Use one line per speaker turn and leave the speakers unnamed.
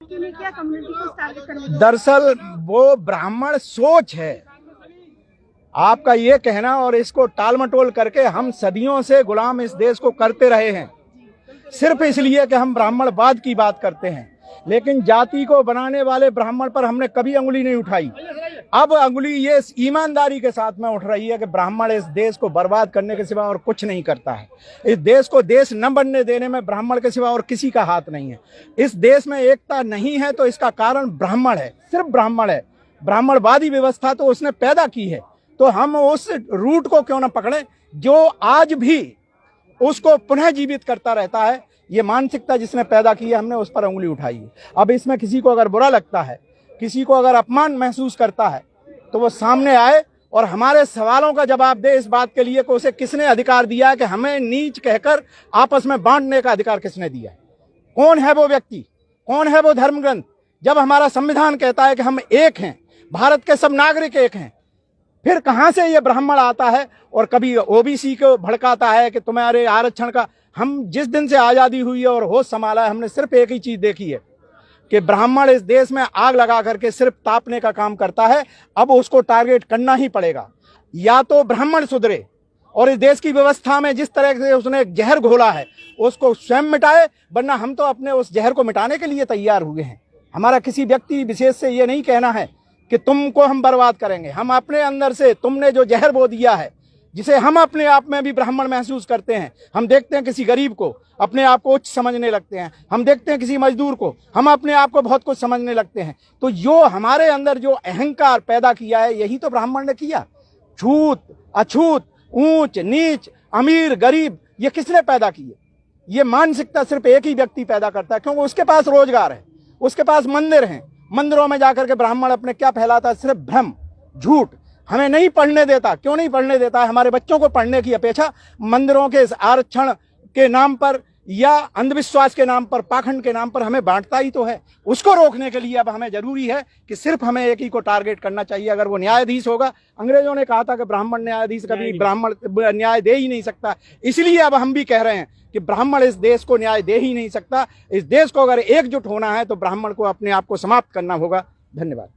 क्या कम्युनिटी को टारगेट करने?
दरअसल वो ब्राह्मण सोच है आपका ये कहना, और इसको टाल मटोल करके हम सदियों से गुलाम इस देश को करते रहे हैं, सिर्फ इसलिए कि हम ब्राह्मणवाद की बात करते हैं। लेकिन जाति को बनाने वाले ब्राह्मण पर हमने कभी अंगुली नहीं उठाई। अब अंगुली ये ईमानदारी के साथ में उठ रही है कि ब्राह्मण इस देश को बर्बाद करने के सिवा और कुछ नहीं करता है। इस देश को देश न बनने देने में ब्राह्मण के सिवा और किसी का हाथ नहीं है। इस देश में एकता नहीं है तो इसका कारण ब्राह्मण है, सिर्फ ब्राह्मण है। ब्राह्मणवादी व्यवस्था तो उसने पैदा की है, तो हम उस रूट को क्यों ना पकड़े जो आज भी उसको पुनः जीवित करता रहता है। ये मानसिकता जिसने पैदा की है, हमने उस पर उंगली उठाई है। अब इसमें किसी को अगर बुरा लगता है, किसी को अगर अपमान महसूस करता है, तो वो सामने आए और हमारे सवालों का जवाब दे इस बात के लिए कि उसे किसने अधिकार दिया है कि हमें नीच कहकर आपस में बांटने का अधिकार किसने दिया है। कौन है वो व्यक्ति, कौन है वो धर्म ग्रंथ? जब हमारा संविधान कहता है कि हम एक हैं, भारत के सब नागरिक एक हैं, फिर कहां से ये ब्राह्मण आता है और कभी ओबीसी को भड़काता है कि तुम्हारे आरक्षण का। हम जिस दिन से आजादी हुई है और होश संभाला है, हमने सिर्फ एक ही चीज देखी है कि ब्राह्मण इस देश में आग लगा करके सिर्फ तापने का काम करता है। अब उसको टारगेट करना ही पड़ेगा। या तो ब्राह्मण सुधरे और इस देश की व्यवस्था में जिस तरह से उसने जहर घोला है उसको स्वयं मिटाए, वरना हम तो अपने उस जहर को मिटाने के लिए तैयार हुए हैं। हमारा किसी व्यक्ति विशेष से ये नहीं कहना है कि तुमको हम बर्बाद करेंगे। हम अपने अंदर से तुमने जो जहर बो दिया है, जिसे हम अपने आप में भी ब्राह्मण महसूस करते हैं, हम देखते हैं किसी गरीब को अपने आप को उच्च समझने लगते हैं, हम देखते हैं किसी मजदूर को हम अपने आप को बहुत कुछ समझने लगते हैं। तो जो हमारे अंदर जो अहंकार पैदा किया है, यही तो ब्राह्मण ने किया। छूत अछूत, ऊंच नीच, अमीर गरीब, ये किसने पैदा किए? ये मानसिकता सिर्फ एक ही व्यक्ति पैदा करता है, क्योंकि उसके पास रोजगार है, उसके पास मंदिर हैं। मंदिरों में जाकर के ब्राह्मण अपने क्या फैलाता है? सिर्फ भ्रम, झूठ। हमें नहीं पढ़ने देता। क्यों नहीं पढ़ने देता है? हमारे बच्चों को पढ़ने की अपेक्षा मंदिरों के आरक्षण के नाम पर या अंधविश्वास के नाम पर, पाखंड के नाम पर हमें बांटता ही तो है। उसको रोकने के लिए अब हमें जरूरी है कि सिर्फ हमें एक ही को टारगेट करना चाहिए। अगर वो न्यायाधीश होगा, अंग्रेजों ने कहा था कि ब्राह्मण न्यायाधीश कभी ब्राह्मण न्याय दे ही नहीं सकता, इसलिए अब हम भी कह रहे हैं कि ब्राह्मण इस देश को न्याय दे ही नहीं सकता। इस देश को अगर एकजुट होना है तो ब्राह्मण को अपने आप को समाप्त करना होगा। धन्यवाद।